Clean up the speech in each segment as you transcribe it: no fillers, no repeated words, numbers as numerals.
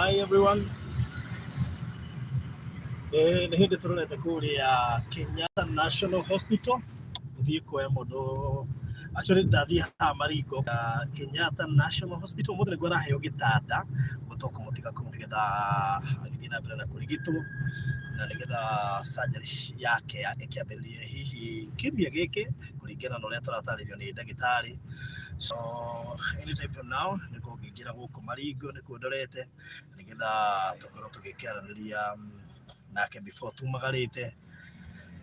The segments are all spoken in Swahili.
Hi everyone. Nĩ hĩndĩ tũrorete kũrĩa Kenyatta National Hospital gũthiĩ kuoya mũndũ actually ndathiĩ haha Maringo Kenyatta National Hospital mũthenya nĩguo araheo gĩtanda gũtoka mũtiga kũu nĩgetha agĩthiĩ na mbere na kũrigitwo na nĩgetha surgery yake ĩkĩambĩrĩrie hihi kiumia gĩkĩ kũringana na ũrĩa tũratarĩrio nĩ ndagĩtarĩ. So anytime from now nĩkuo ngĩingĩra gũkũ Maringo nĩkuo ndorete nĩgetha tũkorwo tũgĩkĩaranĩria nake before tumagarĩte.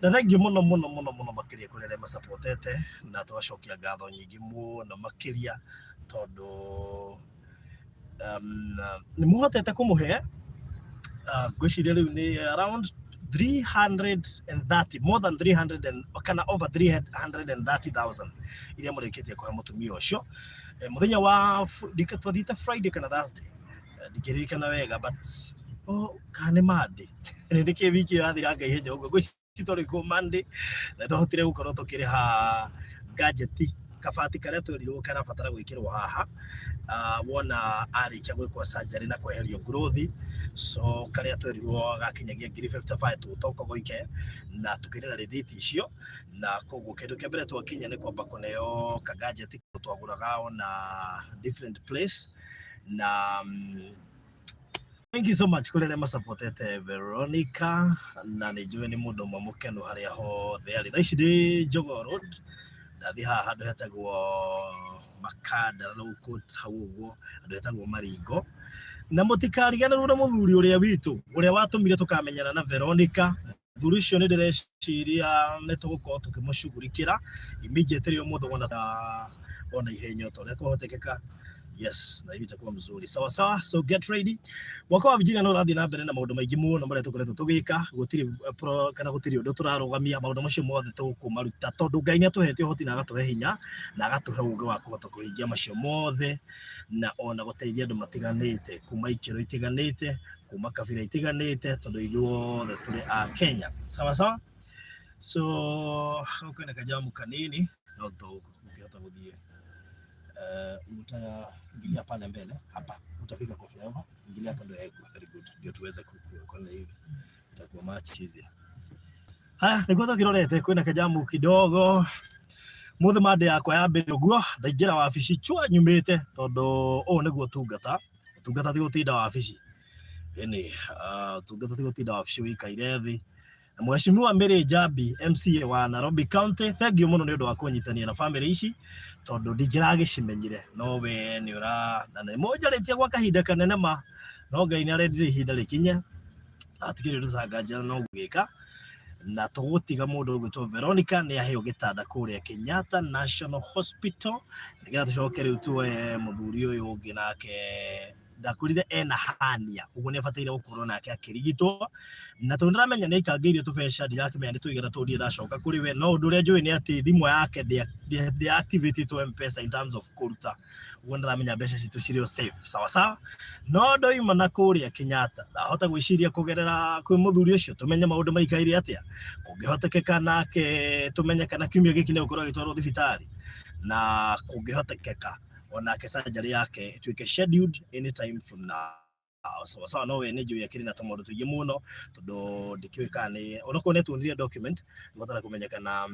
Na thank you mũno makĩria kũrĩ arĩa macupportete na tũgacokia ngatho nyingĩ mũno makĩria tondũ nĩ mũhotete kũmũhe ngwĩciria rĩu nĩ around 330 more than 300 and kana over 330,000 iria mũrĩkĩtie kũhe mũtumia ũcio mũthenya wa twathiĩte Friday kana Thursday ndikĩririkana wega but kana Monday nĩndĩkĩ wiki yathira ngai henya ũguo ngwĩciria tũrĩ Monday na twahotire gũkorwo tũkĩrĩha gadget kabati karĩa twerirwo karabatara gwĩkĩrwo haha wona arĩkia gwĩkwo surgery na kweherio growth. So karĩa twerirwo gakinyagia 55 tũtoka gũike na tukĩrĩra rĩthiti icio na koguo kĩndũ kĩa mbere twakinya nĩ kwamba kũneo ka gadget twagũraga ona different place na thank you so much kũrĩ arĩa macupportete Veronica na nĩ njũĩ nĩ mũndũ ũmwe mũkenu harĩa hothe arĩ. Thaa ici ndĩ Jogoo Road ndathiĩ haha handũ hetagwo Makanda Low Court hau ũguo handũ hetagwo Maringo na mũtikariganĩrwo na mũthuri ũrĩa witũ ũrĩa watũmire tũkamenyana na Veronica. Mũthuri ũcio nĩ ndĩreciria nĩ tũgũkorwo tũkĩmũcugurikĩra immediately ũmũthĩ ona ihenya o ta ũrĩa kwahotekeka. Yes, na itakuwa mzuri sawa sawa. So get ready. Mwaka wa vijana no rathi na mbere na maũndũ maingĩ mũno marĩa tũkoretwo tũgĩka gũtirĩ kana gũtirĩ ũndũ tũrarũgamia maũndũ macio mothe tũkũmaruta tondũ Ngai nĩatũhete ũhoti na agatũhe hinya na agatũhe ũũgĩ wa kũhota kũhingia macio mothe na ona gũteithia andũ matiganĩte kuma ikĩro itiganĩte kuma kabira itiganĩte tondũ ithuothe tũrĩ a Kenya sawa sawa. So kwĩna kajamu kanini no tũkĩhota gũthiĩ utaingilia pale mbele hapa utafika kwa flyover ingilia hapo ndio very good ndio tuweze kuona hivi itakuwa match easier. Haya nĩguo tũkĩrorete kwĩna kajamu kidogo mũthĩ mande yakwa ya mbere ũguo ndaingĩra wabici chua nyumĩte tondũ nĩguo tungata ti gũtinda wabici yani tungata ti gũtinda wabici wĩkaire thĩ. Mheshimiwa Mary Njabi MCA wa Nairobi County, thank you mũno nĩ ũndũ wa kũnyitania na family ici tondũ ndingĩragĩcimenyire no we nĩ ũra na nĩ mũnjarĩtie gwa kahinda kanene ma no Ngai nĩ arendire ihinda rĩkinye atigĩrĩre tũcanganjana no gũgĩka na tũgũtiga mũndũ ũgwĩtwo Veronica nĩ aheo gĩtanda kũrĩa Kenyatta National Hospital nĩgetha tũcoke rĩu tuoye mũthuri ũyũ ũngĩ nake ndakurire ena hania uguo nĩ bataire gũkorwo nake akĩrigitwo na tondũ ndĩramenya nĩ ikangĩirio tũbeca ndirakĩmenya nĩ tũigana tũthiĩ ndacoka kũrĩ we no ũndũ ũrĩa njũĩ nĩ atĩ thimũ yake deactivate to M-Pesa in terms of kũruta uguo ndĩramenya mbeca citũ cirĩ safe sawa sawa no ndoima na kũrĩa Kenyatta ndahota gwĩciria kũgerera kwĩ mũthuri ũcio tũmenye maũndũ maikaire atĩa kũngĩhotekeka nake tũmenye kana kiumia gĩkĩ nĩ gũkorwo agĩtwarwo thibitarĩ na kũngĩhotekeka onake surgery yake ituĩke scheduled anytime from now sawa no we nĩ njũĩ akĩrĩ na tũmaũndũ tũingĩ mũno tondũ ndĩkĩũĩ kana nĩ onakorwo nĩ tuonire document nĩbatara kũmenyekana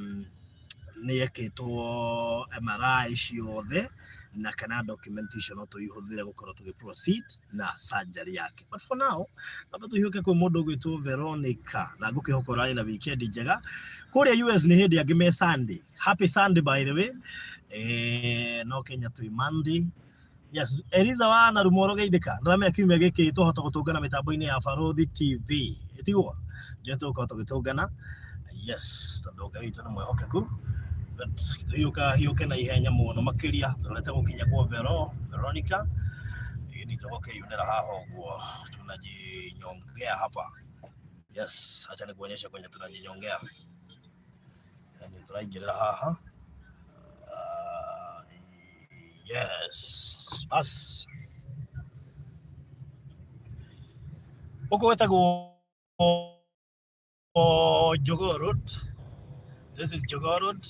nĩ ekĩtwo MRI ciothe na kana document icio no tũihũthĩre gũkorwo tũgĩ-proceed na surgery yake. But for now namba tũhiũke kwĩ mũndũ ũgwĩtwo Veronica na ngũkĩhoka ũrarĩ na weekend njega kũrĩa US nĩ hĩndĩ angĩ me Sunday. Happy Sunday by the way. No Kenya twĩ Monday. Yes, Eliza wa na rumoro geithĩka ndĩramenya kiumia gĩkĩ tũhota gũtũngana mĩtambo-inĩ ya Barothi TV ĩtigwo nje tũkahota gũtũngana. Yes, tondũ Ngai witũ nĩ mwĩhokeku but hiũke na ihenya mũno makĩria tũrorete gũkinya kwa Veronica ni tũgũkĩyunĩra haha ũguo tunajinyongea hapa. Yes, acha nikuonyeshe kwenye tunajinyongea yani tũraingĩrĩra haha. Yes, us. Oko wetagwo Jogoo Road. This is Jogoo Road.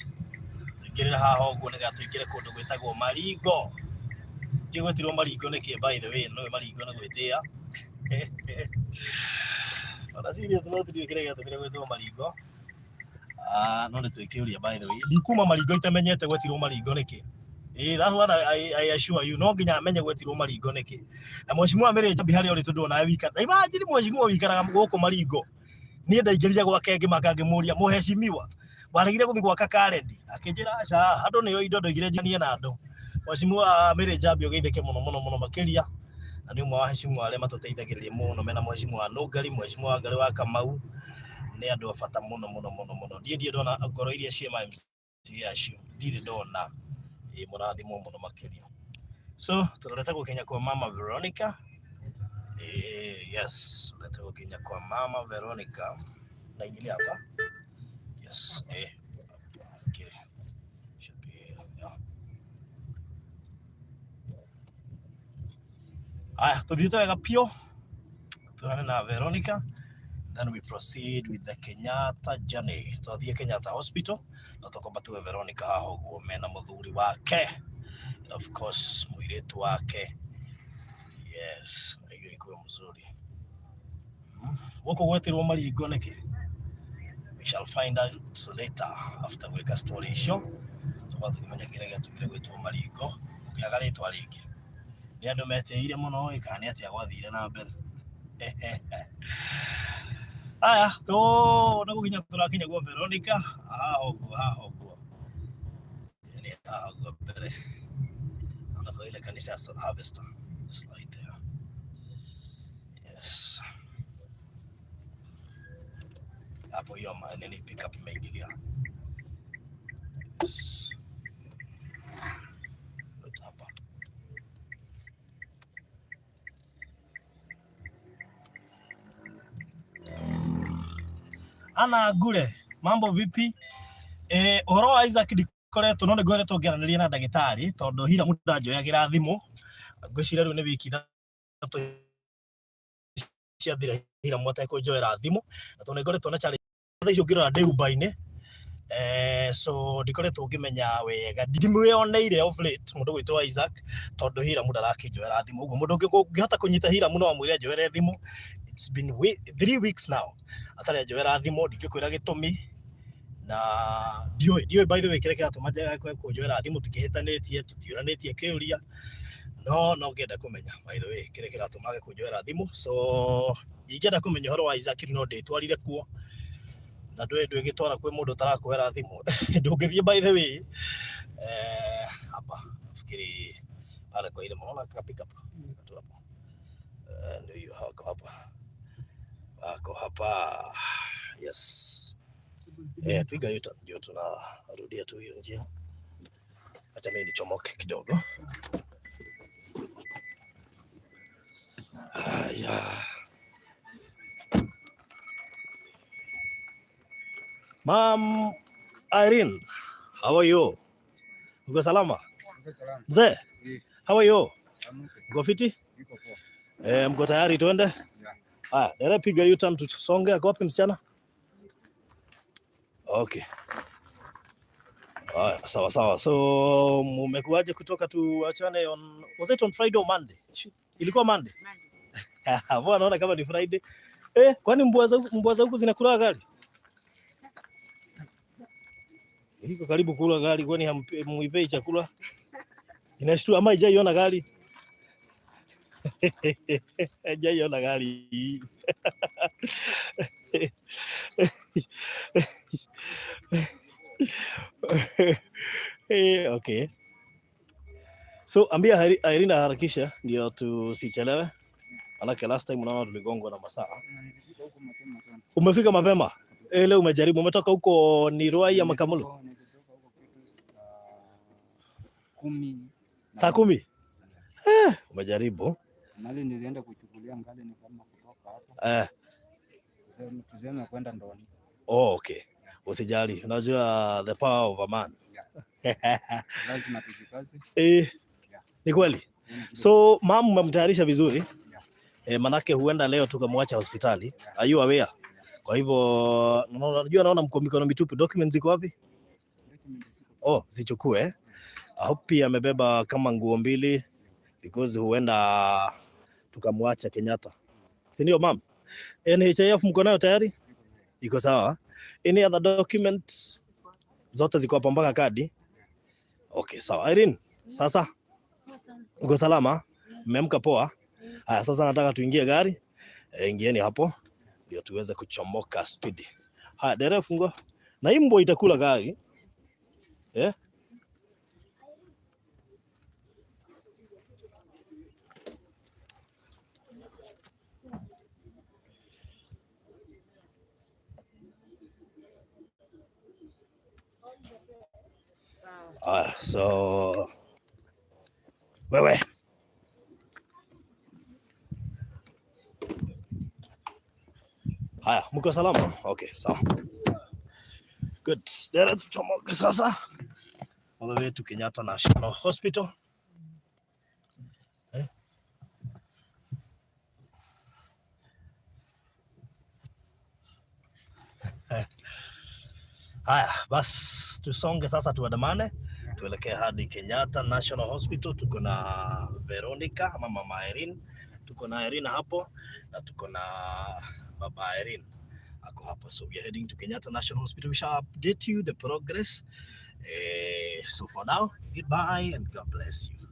Ngĩrĩra haha ũguo nĩgetha tũingĩre kũndũ gwĩtagwo Maringo. Gwetirwo maringo niki by the way no maringo na gwetia. Ona serious no tu kire gatumire gwetwo maringo. No nĩ twĩkĩũria by the way. Ndikuma maringo itamenyete gwetirwo maringo niki. That's what I assure you. No nginya amenye gwetirwo maringo niki. Na mheshimiwa Mary Njambi harĩa ũrĩ tondũ ona wika. Imagine mheshimiwa wikaraga gũkũ maringo. Niĩ ndaingĩrire gwake ngĩmaka ngĩmũria mũheshimiwa. Waregire gũthiĩ gwaka Karendi. Akĩnjĩra aca andũ nĩo indo ndoigire njanie na andũ. Mheshimiwa Mary Njambi ũgeithĩke mũno makĩria. Na nĩ ũmwe wa mheshimiwa arĩa matũteithagĩrĩria mũno mena mheshimiwa Nũngari, mheshimiwa Ngari wa Kamau. Nĩ andũ a bata mũno. Ndiĩ ndona ngoro iria cia MCA acio. Ndirĩ ndona mũrathimwo mũno makĩria. So tunaleta gũkinya kwa mama Veronica. Yes, tunaleta gũkinya kwa mama Veronica. Naingilia hapa. Yes, nafikiri should be yeah. Aya, tuthiĩte wega pio. Tuonane na Veronica. Then we proceed with the Kenyatta journey. Tuthiĩ Kenyatta Hospital. Na tukomba tuwe Veronica haha ũguo mena mũthuri wake. And of course, mũirĩtu wake. Yes, na hiyo iko mzuri. Gũkũ gwetirwo maringo nĩkĩ? We shall find out later after gwĩka story icio. Tũba tũkĩmenya kĩrĩa gĩatũmire gwĩtwo maringo. Ũkĩaga rĩtwa rĩngĩ. Nĩ andũ metĩire mũno kana nĩ atĩa gwathire na mbere. Aya, nĩ gũkinya tũrakinya gwa Veronica. Haha ũguo. Yani haha ũguo mbere. Ona kwa ile kanisa ya Soul Harvester. Slide there. Yes. Hapo hiyo nini pick up imeingilia. Yes. Hapa. Ana Gure, mambo vipi? Ũhoro wa Isaac ndikoretwo no nĩ ngoretwo ngĩaranĩria na ndagĩtarĩ tondũ hira mũndũ anjoyagira thimũ. Ngwĩciria rĩu nĩ wiki ithatũ ciathira hira mũtekũnjoera thimũ. Na tondũ nĩ ngoretwo na challenge thaa icio ngĩrora ndĩ Uber-inĩ. So ndikoretwo ngĩmenya wega. Ndimwĩoneire of late mũndũ gwĩtwo Isaac tondũ hira mũndũ arakĩnjoera thimũ. Ũguo mũndũ ũngĩhota kũnyita hira mũno amwĩre anjoere thimũ. It's been 3 weeks now. Atarĩ anjoera thimũ ndingĩkwĩra gĩtũmi. Na ndiũĩ by the way kĩrĩa kĩratũma njaga kũnjoera thimũ tũkĩhĩtanĩtie tũtiũranĩtie kĩũria. No ngenda kũmenya by the way kĩrĩa kĩratũma kũnjoera thimũ. So ingĩenda kũmenya ũhoro wa Isaac no ndĩtwarire kuo. Na ndũgĩtwara kwĩ mũndũ ũtarakwĩra thimũ. Ndũngĩthiĩ by the way. Hapa nafikiri pale kwa ile mwana ka pick up. Watu hapo. Ndio hiyo hapa. Wako hapa. Yes. Piga yuta ndio tunarudia tu hiyo njia. Acha mimi nichomoke kidogo. Mom Irene, how are you? Uko salama? Mzee? How are you? Uko fiti? Mko tayari tuende? Haya, dere piga U-turn tusonge. Ako wapi msichana? Okay. Sawa. So mmekuaje kutoka tuachane was it on Friday or Monday? Ilikuwa Monday. Mbona naona kama ni Friday. Kwani mbwa za huku zinakula gari? Iko karibu kula gari, kwani hampei chakula? Inashtua ama hajaiona gari? Hajaiona gari. Okay. So ambia Irene harakisha ndio tusichelewe. Manake last time unaona tuligongwa na masaa. Umefika mapema? Leo umejaribu, umetoka huko ni Ruai ama Kamulu? Saa 10. Umejaribu. Mali nilienda kuchukulia ngali ni kama kutoka hapo. Tuzeme kwenda Ndoni. Okay. Usijali. Unajua the power of a man. Lazima tujikaze. Ni kweli. So mama mmemtayarisha vizuri. Manake huenda leo tukamwacha hospitali. Are you aware? Kwa hivyo unajua naona mko mikono mitupu. Documents ziko wapi? Zichukue. I hope amebeba kama nguo 2, because huenda tukamwacha Kenyatta. Si ndio ma'am? NHIF mko nayo tayari? Iko sawa? Any other document? Zote ziko hapo mpaka kadi? Okay, sawa. Irene, sasa uko salama? Mmemka poa? Haya, sasa nataka tuingie gari. Ingieni hapo ndio tuweze kuchomoka speed. Haya, dereva fungo. Na imbo itakula gari. So wewe haya, mko salama? Okay, sawa. Good. Dere tuchomoke sasa all the way to Kenyatta National Hospital. Haya, basi tusonge sasa, tuandamane tuelekee hadi Kenyatta National Hospital. Tuko na Veronica ama mama Irene, tuko na Irene hapo na tuko na baba Irene ako hapo. So we are heading to Kenyatta National Hospital. We shall update you the progress. So for now, goodbye and God bless you.